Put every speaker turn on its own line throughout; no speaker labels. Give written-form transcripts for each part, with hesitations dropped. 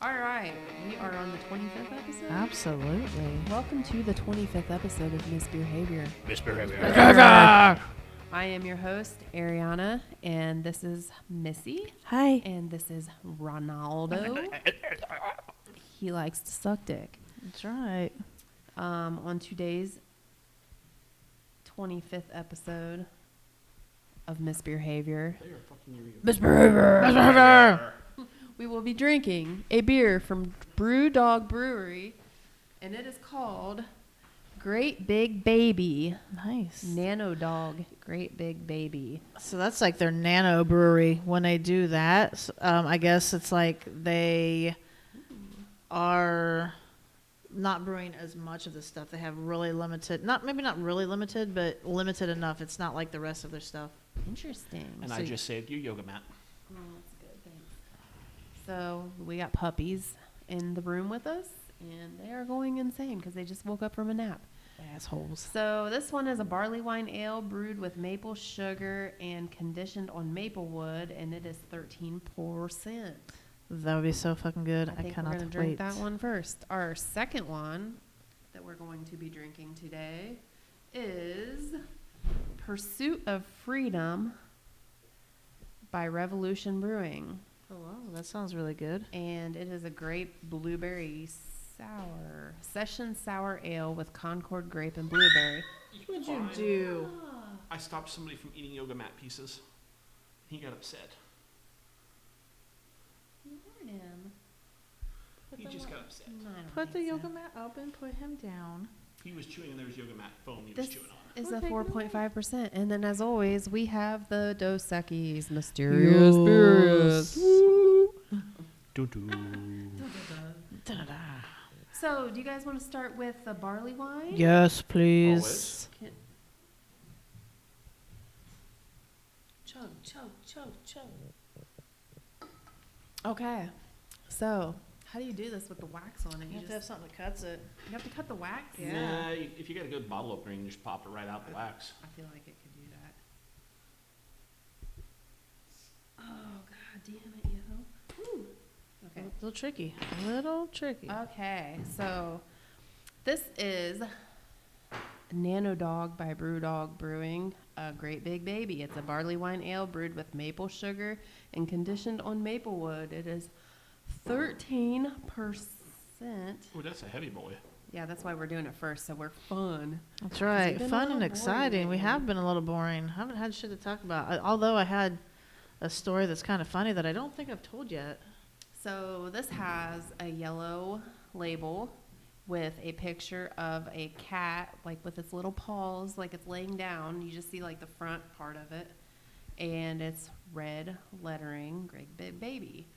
All right, we are on the 25th episode.
Absolutely.
Welcome to the 25th episode of misBEERhavior.
misBEERhavior.
I am your host, Ariana, and this is Missy,
Hi.
and this is Ronaldo. He likes to suck dick.
That's right.
On today's 25th episode of misBEERhavior,
misBEERhavior.
we will be drinking a beer from BrewDog Brewery, and it is called Great Big Baby.
Nice.
NanoDog, Great Big Baby.
So that's like their nano brewery. When they do that, I guess it's like they are not brewing as much of the stuff. They have really limited, maybe not really limited, but limited enough. It's not like the rest of their stuff.
Interesting.
And I just saved your yoga mat.
Oh, that's good. Thanks. So we got puppies in the room with us, and they are going insane because they just woke up from a nap.
Assholes.
So this one is a barley wine ale brewed with maple sugar and conditioned on maple wood, and it is 13%.
That would be so fucking good.
I think we're going to drink that one first. Our second one that we're going to be drinking today is Pursuit of Freedom by Revolution Brewing.
Oh, wow. That sounds really good.
And it is a grape blueberry session sour ale with Concord grape and blueberry.
What'd you do?
I stopped somebody from eating yoga mat pieces. He got upset.
Him.
He just got upset.
Put the yoga mat up and put him down.
He was chewing and there was yoga mat foam he
This
was chewing on.
is
Okay,
a
good.
4.5%. And then, as always, we have the Dos Equis Mysterious Beerious.
Da-da-da.
So, do you guys want to start with the barley wine?
Yes, please.
Always.
Chug, chug, chug, chug. Okay. So, how do you do this with the wax on it?
You have to have something that cuts it.
You have to cut the wax?
Yeah.
Nah, if you got a good bottle opener, you can just pop it right out the wax.
I feel like it could do that. Oh, god damn it, yo. Whew. Okay.
A little tricky. A little tricky.
Okay, so this is NanoDog by BrewDog Brewing, a Great Big Baby. It's a barley wine ale brewed with maple sugar and conditioned on maple wood. It is 13%.
Oh, that's a heavy boy.
Yeah, that's why we're doing it first, so we're fun.
That's right.
been a
Fun
little
and exciting.
boring
We
lately.
have been a little boring. Haven't had shit to talk about. Although I had a story that's kind of funny that I don't think I've told yet.
So this has a yellow label with a picture of a cat, like with its little paws, like it's laying down. You just see like the front part of it. And it's red lettering, Great Big Baby.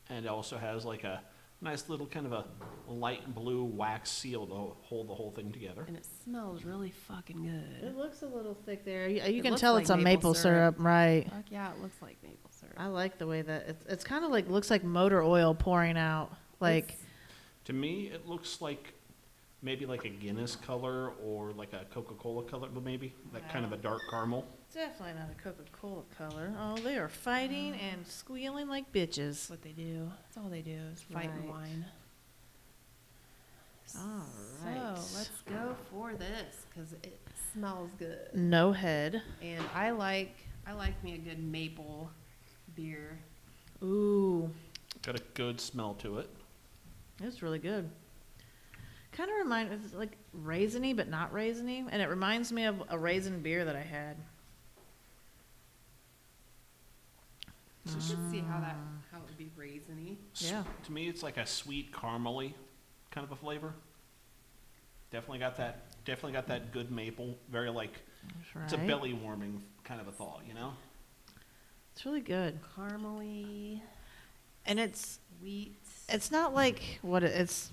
And it also has like a nice little kind of a light blue wax seal to hold the whole thing together.
And it smells really fucking good.
It looks a little thick there. You
It
can
looks
tell
like
it's a maple syrup, right?
Fuck yeah, it looks like maple syrup.
I like the way that it's kind of like looks like motor oil pouring out. Like
It's-
To me, it looks like maybe like a Guinness color or like a Coca-Cola color, but maybe that kind of a dark caramel.
definitely not a Coca-Cola color. Oh, they are fighting and squealing like bitches.
that's what they do. That's all they do is fight and
Right.
whine.
All right.
So let's go for this because it smells good.
No head.
And I like me a good maple beer.
Ooh,
Got a good smell to it.
it's really good. Kind of it's like raisiny, but not raisiny, and it reminds me of a raisin beer that I had.
You should see how it would be raisiny.
Yeah.
To me, it's like a sweet caramely kind of a flavor. Definitely got that good maple. Very like
That's
it's a
right.
belly warming kind of a thought, you know.
It's really good,
Caramely,
and it's
sweet.
not like it's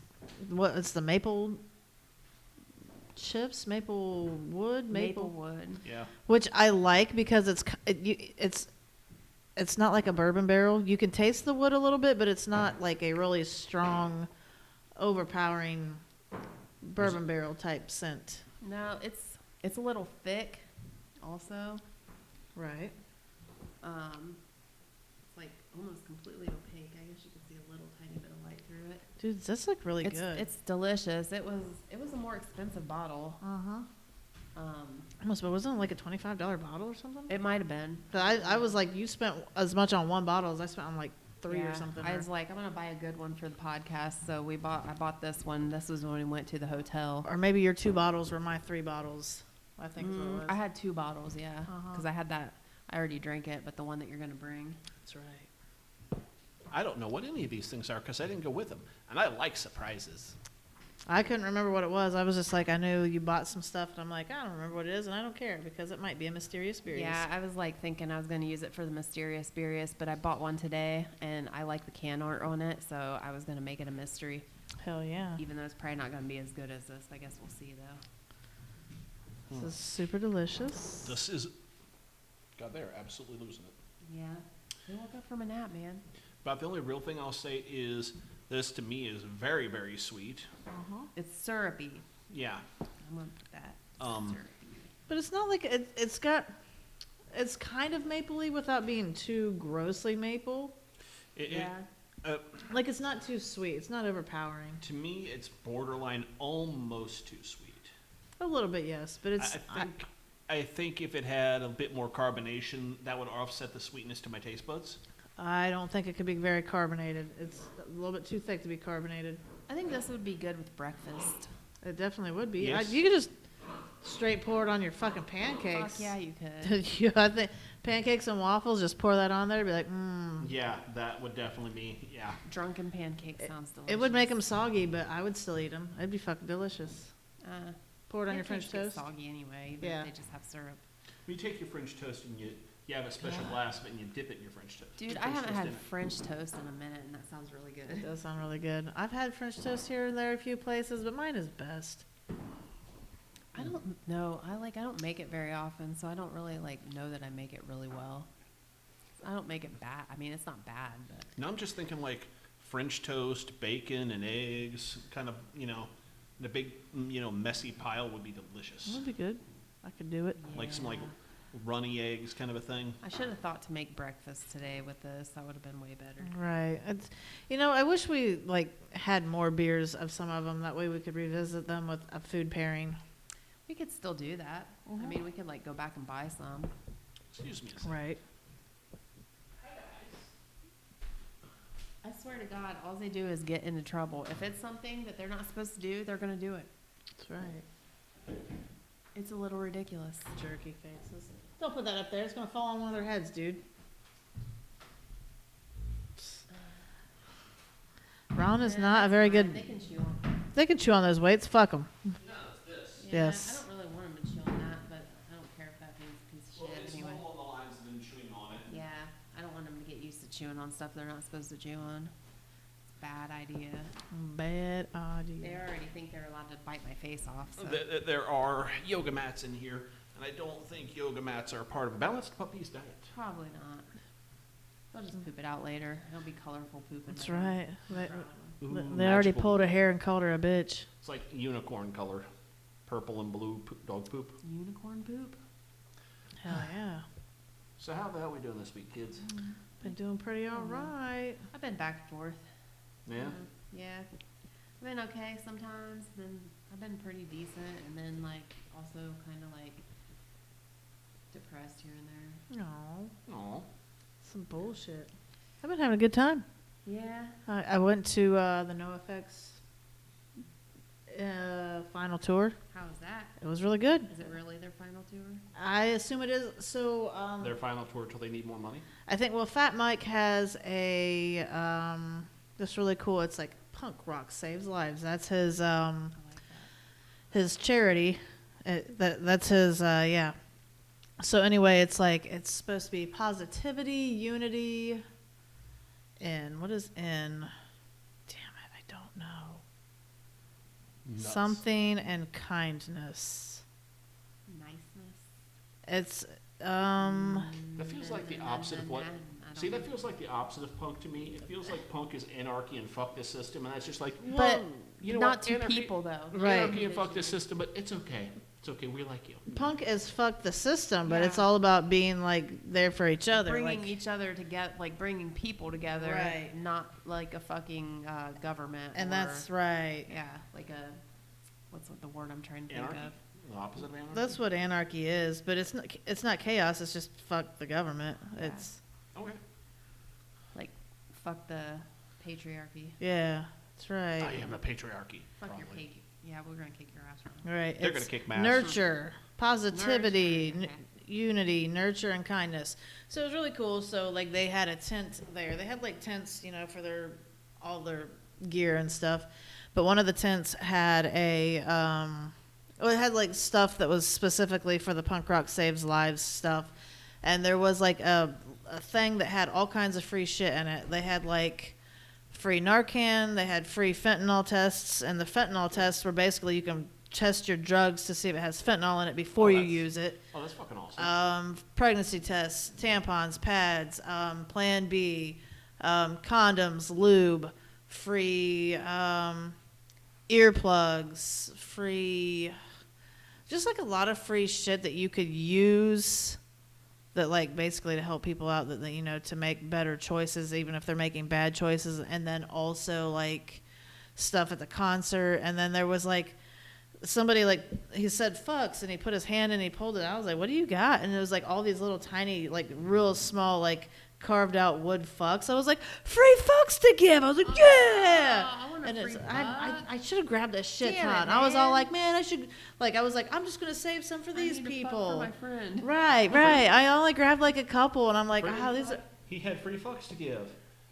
the maple chips, maple wood,
Maple wood.
Yeah.
which I like because it's not like a bourbon barrel. You can taste the wood a little bit, but it's not like a really strong, overpowering bourbon barrel type scent.
No, it's a little thick also.
Right.
It's like almost completely opaque. I guess you can see a little tiny bit of light through
Dude, this look really
It's
good.
it's delicious. It was a more expensive bottle.
Almost, but wasn't it like a $25 bottle or something?
It might have been.
I was like, you spent as much on one bottle as I spent on like 3 or something.
I was like, I'm gonna buy a good one for the podcast. So I bought this one. This was when we went to the hotel.
Or maybe your 2 bottles were my 3 bottles. I think is what it was.
I had 2 bottles, yeah, because I had that. I already drank it, but the one that you're gonna bring.
That's right.
I don't know what any of these things are because I didn't go with them, and I like surprises.
I couldn't remember what it was. I was just like, I knew you bought some stuff, and I'm like, I don't remember what it is, and I don't care because it might be a Mysterious Beerious.
Yeah, I was like thinking I was gonna use it for the Mysterious Beerious, but I bought one today, and I like the can art on it, so I was gonna make it a mystery.
Hell yeah.
Even though it's probably not gonna be as good as this. I guess we'll see though.
This is super delicious.
This is, God, they're absolutely losing it.
Yeah, they woke up from a nap, man.
About the only real thing I'll say is this to me is very, very sweet.
It's syrupy.
Yeah.
I'm gonna put that. Syrupy.
But it's not like it's kind of mapley without being too grossly maple. Like it's not too sweet. It's not overpowering.
To me, it's borderline almost too sweet.
A little bit, yes, but it's.
I think if it had a bit more carbonation, that would offset the sweetness to my taste buds.
I don't think it could be very carbonated. It's a little bit too thick to be carbonated.
I think this would be good with breakfast.
It definitely would be.
Yes.
You could just straight pour it on your fucking pancakes.
Fuck yeah, you could.
Yeah, I think pancakes and waffles, just pour that on there and be like,
Yeah, that would definitely be, yeah.
Drunken pancake sounds delicious.
It would make them soggy, but I would still eat them. It'd be fucking delicious. Pour it on your French
pancakes
toast.
get soggy anyway, even if they just have syrup.
You take your French toast and you have a special glass of it and you dip it in your French toast.
Dude, I haven't had French toast in a minute, and that sounds really
It
good.
does sound really good. I've had French toast here and there a few places, but mine is best.
I don't know. I don't make it very often, so I don't really know that I make it really well. I don't make it bad. I mean, it's not bad, but
No, I'm just thinking like French toast, bacon, and eggs, kind of, in a big, messy pile would be delicious.
That would be good. I could do it.
Like some
yeah.
runny eggs kind of a thing.
I should have thought to make breakfast today with this. That would have been way better.
Right. It's, I wish we had more beers of some of them. That way we could revisit them with a food pairing.
We could still do that. I mean, we could go back and buy some.
Excuse me a second.
Right.
I swear to God, all they do is get into trouble. If it's something that they're not supposed to do, they're going to do it.
That's right.
It's a little ridiculous.
Jerky faces. Don't put that up there. It's going to fall on one of their heads, dude. Ron is not a very good.
They can chew on.
They can chew on those weights. Fuck them.
No, it's this.
Yeah,
Yes.
I don't really want them to chew on that, but I don't care if that thing's a piece of
Well,
shit
it's
anyway.
more along the lines of them chewing on it.
Yeah, I don't want them to get used to chewing on stuff they're not supposed to chew on. It's a bad idea.
Bad
They
idea.
already think they're allowed to bite my face off. So.
There are yoga mats in here, and I don't think yoga mats are part of a balanced puppy's diet.
Probably not. They'll just poop it out later. It'll be colorful pooping.
That's
later.
right.
Ooh,
They already
magical.
pulled her hair and called her a bitch.
It's like unicorn color, purple and blue dog poop.
Unicorn poop.
Hell yeah.
So how the hell are we doing this week, kids?
Been doing pretty all right.
I've been back and forth.
Yeah.
Yeah. I've been okay sometimes. Then I've been pretty decent, and then also kind of depressed here and there.
No.
Aw.
Some bullshit. I've been having a good time.
Yeah.
I went to the NoFX final tour.
How was that?
It was really good.
Is it really their final tour?
I assume it is. So
Their final tour till they need more money.
I think Fat Mike has a this really cool. It's like punk rock saves lives. That's his
I like that.
his charity. That's his yeah. So anyway, it's it's supposed to be positivity, unity, and what is in? Damn it, I don't know.
Nuts.
Something and kindness.
Niceness.
It's
That feels like the opposite of what. See, that feels like the opposite of punk to me. It feels like punk is anarchy and fuck this system, and that's just like.
But
you know
not
what?
to
Anarchy,
people though.
Right.
Anarchy and fuck this system, but it's okay. It's okay. We like you.
Punk as fuck the system, but
Yeah.
it's all about being like there for each other.
Bringing
Like,
each other together, like bringing people together,
Right.
not like a fucking government.
and
or,
that's right.
yeah, like a what's the word I'm trying to think
Anarchy?
of?
The opposite of anarchy?
That's what anarchy is, but it's not chaos. It's just fuck the government.
Yeah.
It's
Okay.
Like fuck the patriarchy.
yeah, that's right.
I am the patriarchy.
Fuck your
probably.
cake. Yeah, we're gonna kick your ass around.
Right.
They're
it's
gonna kick my ass.
Nurture, positivity,
Nurture, okay.
unity, nurture, and kindness. So it was really cool. So like they had a tent there. They had like tents, you know, for all their gear and stuff. But one of the tents had it had like stuff that was specifically for the Punk Rock Saves Lives stuff. And there was like a thing that had all kinds of free shit in it. They had like free Narcan, they had free fentanyl tests, and the fentanyl tests were basically you can test your drugs to see if it has fentanyl in it before you use it.
Oh, that's fucking awesome.
Pregnancy tests, tampons, pads, Plan B, condoms, lube, free earplugs, free, just like a lot of free shit that you could use that like basically to help people out that you know to make better choices even if they're making bad choices, and then also like stuff at the concert. And then there was like somebody like he said fucks and he put his hand in and he pulled it out. I was like, what do you got? And it was like all these little tiny like real small like carved out wood fucks. I was like, free fucks to give. I was like, yeah.
I want a
And
free
I should have grabbed that shit
Damn it,
ton. I was all
man.
like, man, I should like I was like, I'm just gonna save some for these
I need to fuck
people.
for my friend.
Right. I only grabbed like a couple, and I'm like,
Pretty
oh, these are.
He had free fucks to give.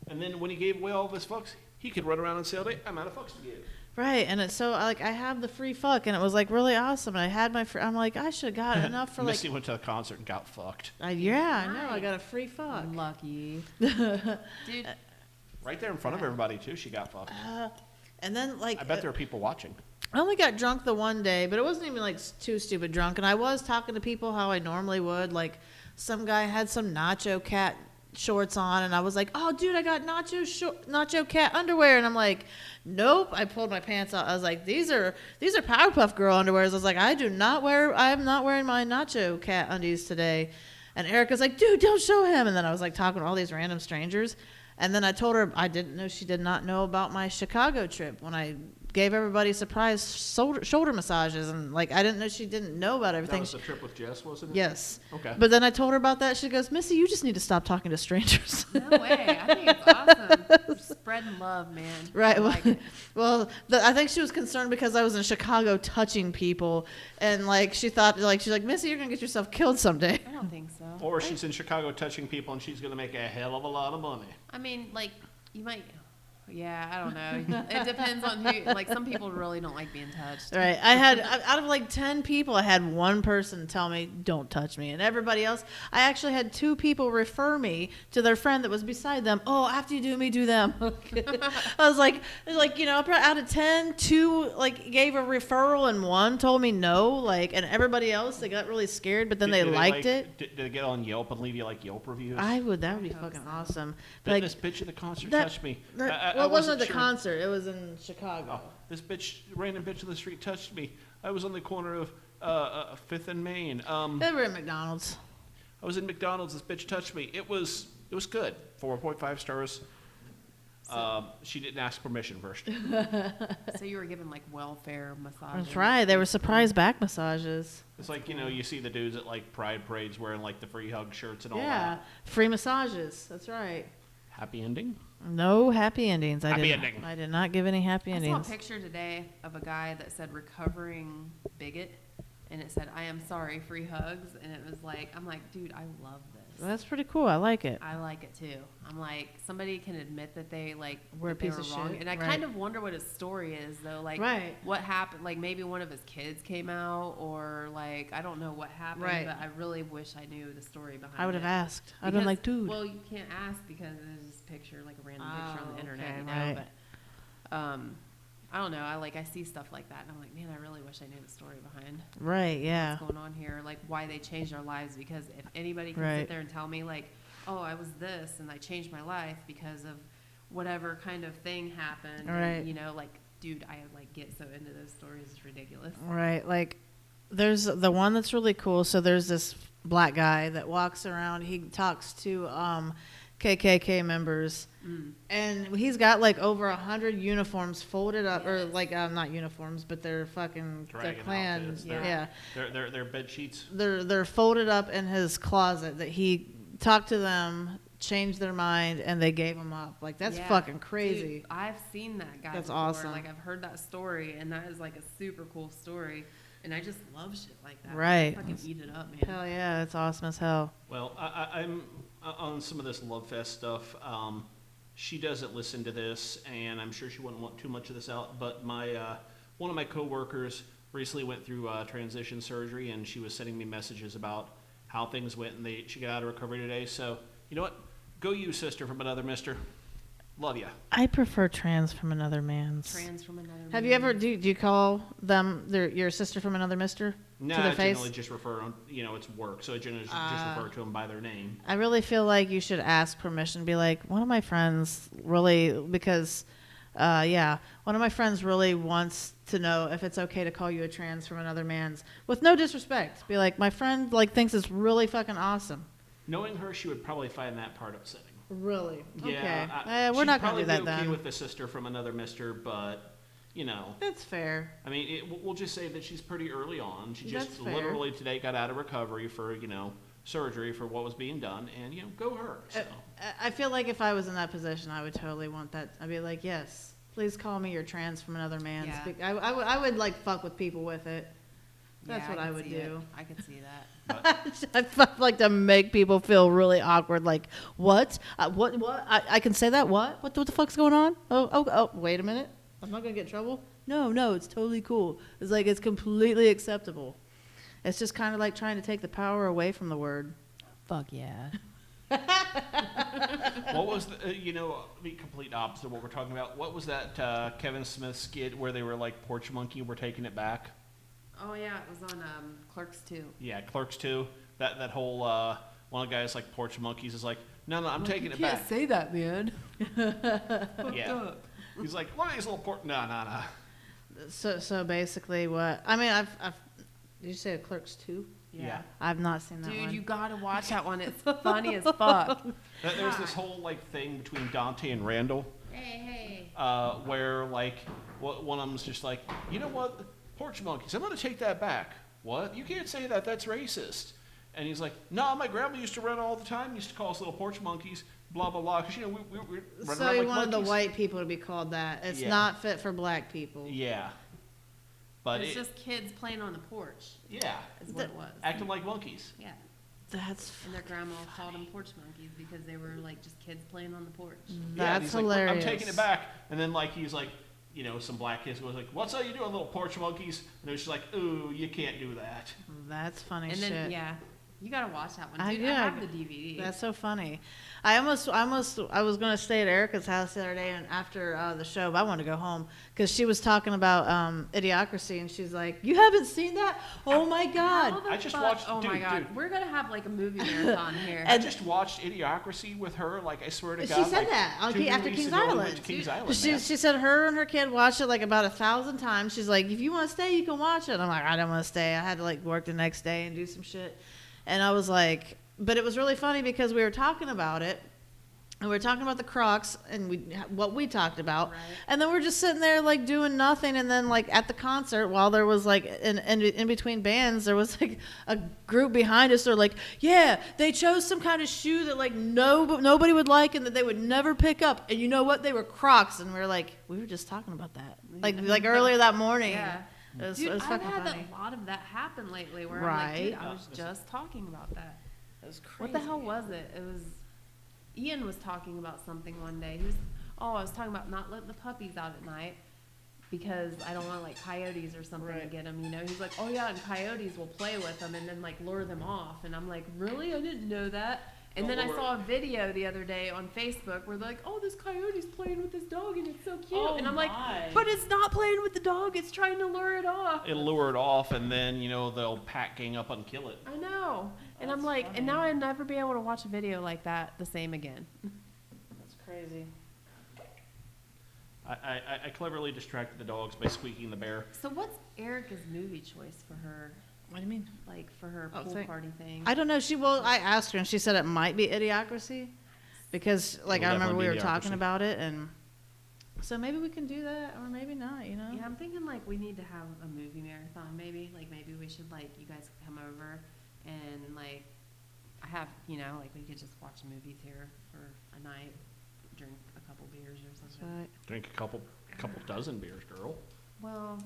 And then when he gave away all of his fucks, he could run around and say all day, I'm out of fucks to give.
Right, and it's so like I have the free fuck, and it was like really awesome. And I had my, I'm like I should have got enough for like.
Missy went to the concert and got fucked.
Yeah, I know. I got a free fuck.
Lucky. Dude,
Right there in front of everybody, too, she got fucked.
And then like
I bet there are people watching.
I only got drunk the one day, but it wasn't even like too stupid drunk. And I was talking to people how I normally would. Like some guy had some Nacho Cat shorts on, and I was like, "Oh, dude, I got Nacho Cat underwear." And I'm like, "Nope." I pulled my pants out. I was like, "These are Powerpuff Girl underwears." I was like, I'm not wearing my Nacho Cat undies today." And Erica's like, "Dude, don't show him." And then I was like talking to all these random strangers. And then I told her I didn't know she did not know about my Chicago trip when I gave everybody surprise shoulder massages, and like I didn't know she didn't know about
That
everything.
was the trip with Jess, wasn't it?
Yes.
Okay.
But then I told her about that. She goes, "Missy, you just need to stop talking to strangers."
no way. I think it's awesome. Spreading love, man.
Right.
I
Well,
like it.
well I think she was concerned because I was in Chicago touching people, and like she thought, like she's like, "Missy, you're gonna get yourself killed someday."
I don't think so.
Or she's in Chicago touching people and she's going to make a hell of a lot of money.
I mean, like, you might. Yeah, I don't know. It depends on who. Like, some people really don't like being touched.
Right. I had out of like 10 people, I had one person tell me, "Don't touch me," and everybody else. I actually had 2 people refer me to their friend that was beside them. "Oh, after you do me, do them." I was like, you know, out of 10, 2 like gave a referral and 1 told me no. Like, and everybody else they got really scared, but then they liked it.
Did they get on Yelp and leave you like Yelp reviews?
That would be
I hope
fucking
so.
awesome.
Then
Like,
this bitch at the concert
that-
touched me.
well, it wasn't at the
sure.
concert. It was in Chicago.
Oh, this random bitch on the street touched me. I was on the corner of 5th and Main.
They were at McDonald's.
I was in McDonald's. This bitch touched me. It was good. 4.5 stars. She didn't ask permission first.
So you were given, like, welfare massages.
That's right. They were surprise back massages.
It's like, you know, you see the dudes at like pride parades wearing like the free hug shirts and all
Yeah,
that.
free massages. That's right.
Happy ending?
No happy endings.
Happy ending.
I did not give any happy
I saw a
endings.
picture today of a guy that said recovering bigot, and it said, "I am sorry, free hugs," and it was like, I'm like, dude, I love this.
That's pretty cool. I like it.
I like it too. I'm like, somebody can admit that they like
We're a
that they
piece
were
of
wrong,
shit.
and I
Right.
kind of wonder what his story is though. Like,
Right.
what happened? Like maybe one of his kids came out, or like I don't know what happened.
Right.
But I really wish I knew the story behind it.
I would have asked. I'd been like, dude.
Well, you can't ask because there's this picture, like a random picture on
Oh,
the internet,
okay,
you know.
right.
But I don't know. I see stuff like that, and I'm like, man, I really wish I knew the story behind
Right, yeah.
what's going on here, like why they changed our lives. Because if anybody can
Right.
sit there and tell me like, oh, I was this and I changed my life because of whatever kind of thing happened,
Right.
and, you know, like, dude, I like get so into those stories, it's ridiculous.
Right. Like, There's the one that's really cool. So there's this black guy that walks around. He talks to KKK members, and he's got like over 100 uniforms folded up, or like not uniforms, but they're fucking their clan.
Outfits.
Yeah,
They're bed sheets.
they're folded up in his closet. That he talked to them, changed their mind, and they gave him up. Like that's fucking crazy.
Dude, I've seen that guy.
That's
before.
awesome.
Like I've heard that story, and that is like a super cool story. And I just love shit like that.
Right.
Fucking eat it up, man.
Hell yeah, it's awesome as hell.
Well, I'm on some of this Love Fest stuff. She doesn't listen to this, and I'm sure she wouldn't want too much of this out. But my one of my coworkers recently went through transition surgery, and she was sending me messages about how things went, and she got out of recovery today. So you know what? Go you, sister from another mister. Love ya.
I prefer trans from another man's.
Trans from another.
Have you ever do you call them your sister from another mister?
No,
to their
I
face?
generally just refer on, it's work, so I generally just refer to them by their name.
I really feel like you should ask permission. Be like, one of my friends really, because, one of my friends really wants to know if it's okay to call you a trans from another man's, with no disrespect. Be like, my friend like thinks it's really fucking awesome.
Knowing her, she would probably find that part upsetting.
Really?
Yeah,
okay. We're not gonna do that
she'd probably be okay
then.
with the sister from another mister, but
That's fair.
I mean, we'll just say that she's pretty early on. She just
That's fair.
literally today got out of recovery for surgery for what was being done, and go her. So.
I feel like if I was in that position, I would totally want that. I'd be like, yes, please call me your trans from another man's.
Yeah.
I would like fuck with people with it. That's what I would do.
I could see that.
I'd like to make people feel really awkward. Like, what? What? I can say that? What? What the fuck's going on? Oh, wait a minute. I'm not going to get in trouble? No, it's totally cool. It's like, it's completely acceptable. It's just kind of like trying to take the power away from the word.
Fuck yeah.
What was the complete opposite of what we're talking about? What was that Kevin Smith skit where they were like Porch Monkey, we're taking it back?
Oh yeah, it was on Clerks 2.
Yeah, Clerks 2. That whole one of the guys like Porch Monkeys is like, no, I'm taking it back.
You can't say that, man.
Yeah. He's like, look at these little No.
So basically, what I mean, I've did you say Clerks 2?
Yeah.
I've not seen that
Dude,
one.
you gotta watch that one. It's funny as fuck.
There's this whole like thing between Dante and Randall.
Hey.
Where like one of them's just like, you know what, Porch Monkeys, I'm gonna take that back. What? You can't say that. That's racist. And he's like, no, my grandma used to run all the time. Used to call us little porch monkeys. Blah blah blah. Because we run
So
around
he
like
wanted
monkeys.
the white people to be called that. It's
Yeah.
not fit for black people.
Yeah. But
It's just kids playing on the porch.
yeah,
Is what it was.
acting like monkeys.
Yeah.
That's
And their grandma called them porch monkeys because they were like just kids playing on the porch.
Yeah,
that's
he's like,
hilarious.
I'm taking it back. And then like he's like, some black kids was like, what's all you doing, little porch monkeys? And it was just like, ooh, you can't do that.
That's funny
And
shit.
then you gotta watch that one.
I
Dude, I
did.
have the DVD.
That's so funny. I was gonna stay at Erica's house the other day, and after the show, but I wanted to go home because she was talking about Idiocracy, and she's like, "You haven't seen that? Oh my god!"
How the
I just
fuck-
watched-
Oh my
dude,
god,
dude.
we're gonna have like a movie marathon here.
I just watched Idiocracy with her. Like I swear to
She
God.
said
like,
that on
2
after
weeks
Kings
ago, we went
Island.
to Kings
Dude,
Island.
She
man.
said her and her kid watched it like about 1,000 times. She's like, if you want to stay, you can watch it. I'm like, I don't want to stay. I had to like work the next day and do some shit. And I was like, but it was really funny because we were talking about it. And we were talking about the Crocs and what we talked about.
Right.
And then we're just sitting there like doing nothing. And then like at the concert, while there was like in between bands, there was like a group behind us. They're like, yeah, they chose some kind of shoe that like nobody would like and that they would never pick up. And you know what? They were Crocs. And we were like, we were just talking about that. Like earlier that morning.
Yeah.
It
Dude,
was
I've
fucking
had
funny.
a lot of that happen lately where
Right.
I'm like, dude, I was just talking about that.
It was crazy.
What the hell was it? It was Ian was talking about something one day. I was talking about not letting the puppies out at night because I don't want like coyotes or something to
Right.
get them. He's like, oh yeah, and coyotes will play with them and then like lure them off. And I'm like, really? I didn't know that. And then I saw a video the other day on Facebook where they're like, oh, this coyote's playing with this dog and it's so cute.
Oh
and I'm like,
my.
but it's not playing with the dog. It's trying to lure it off.
It'll lure it off, and then they'll pack gang up and kill it.
I know. And
That's
I'm like,
funny.
and now I'll never be able to watch a video like that the same again.
That's crazy.
I cleverly distracted the dogs by squeaking the bear.
So what's Erica's movie choice for her
What do you mean?
Like for her
Oh,
pool party thing.
I don't know. I asked her, and she said it might be Idiocracy, because like
It'll
I remember we were
definitely be
talking
Idiocracy.
about it, and so maybe we can do that, or maybe not. You know?
Yeah, I'm thinking like we need to have a movie marathon maybe. Like maybe we should like you guys come over and like have like we could just watch movies here for a night, drink a couple beers or something.
Right.
Drink a couple dozen beers, girl.
Well,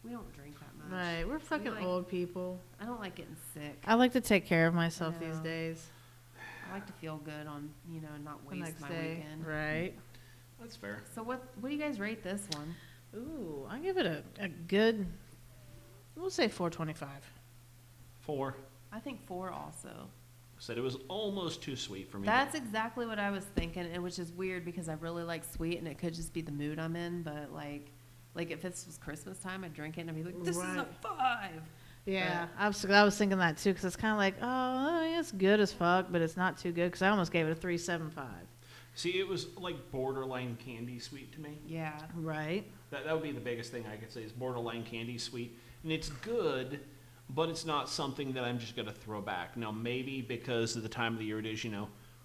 we don't drink that much.
Right. We're fucking
like-
old people.
I don't like getting sick.
I like to take care of myself these
know.
days.
I like to feel good on not
The
waste
next
my
day.
weekend.
Right.
That's fair.
So what do you guys rate this one?
Ooh, I give it a good. We'll say 4.25.
4.
I think 4 also.
Said it was almost too sweet for me.
That's exactly what I was thinking, and which is weird because I really like sweet, and it could just be the mood I'm in. But like if this was Christmas time, I'd drink it and I'd be like, "This is a
Right.
5."
Yeah, I was thinking that too, because it's kind of like, oh, it's good as fuck, but it's not too good, because I almost gave it a 3.75.
See, it was like borderline candy sweet to me.
Yeah.
Right.
That would be the biggest thing I could say is borderline candy sweet. And it's good, but it's not something that I'm just going to throw back. Now, maybe because of the time of the year it is,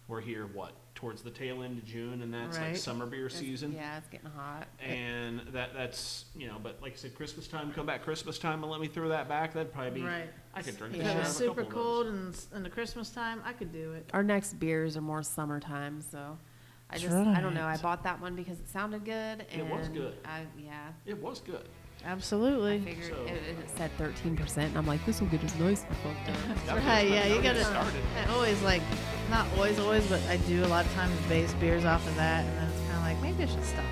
we're here, towards the tail end of June, and that's like
Right.
summer beer season.
Yeah, it's getting hot.
And that's, but like I said, Christmas time, come back Christmas time and let me throw that back. That'd probably be,
Right.
I could drink
If
the
Yeah.
it
shit
was
out of a
super
couple of
cold
those.
and in the Christmas time, I could do it.
Our next beers are more summertime, so I
That's
I don't know. I
right.
bought that one because it sounded good. And
It was good.
Yeah.
It was good.
I
Absolutely.
figured
So-
it said 13%, and I'm like, this will get us nice and fucked up.
That was
Right,
just
yeah, you
how
gotta.
it started.
I always not always, but I do a lot of times base beers off of that, and then it's kind of like maybe I should stop.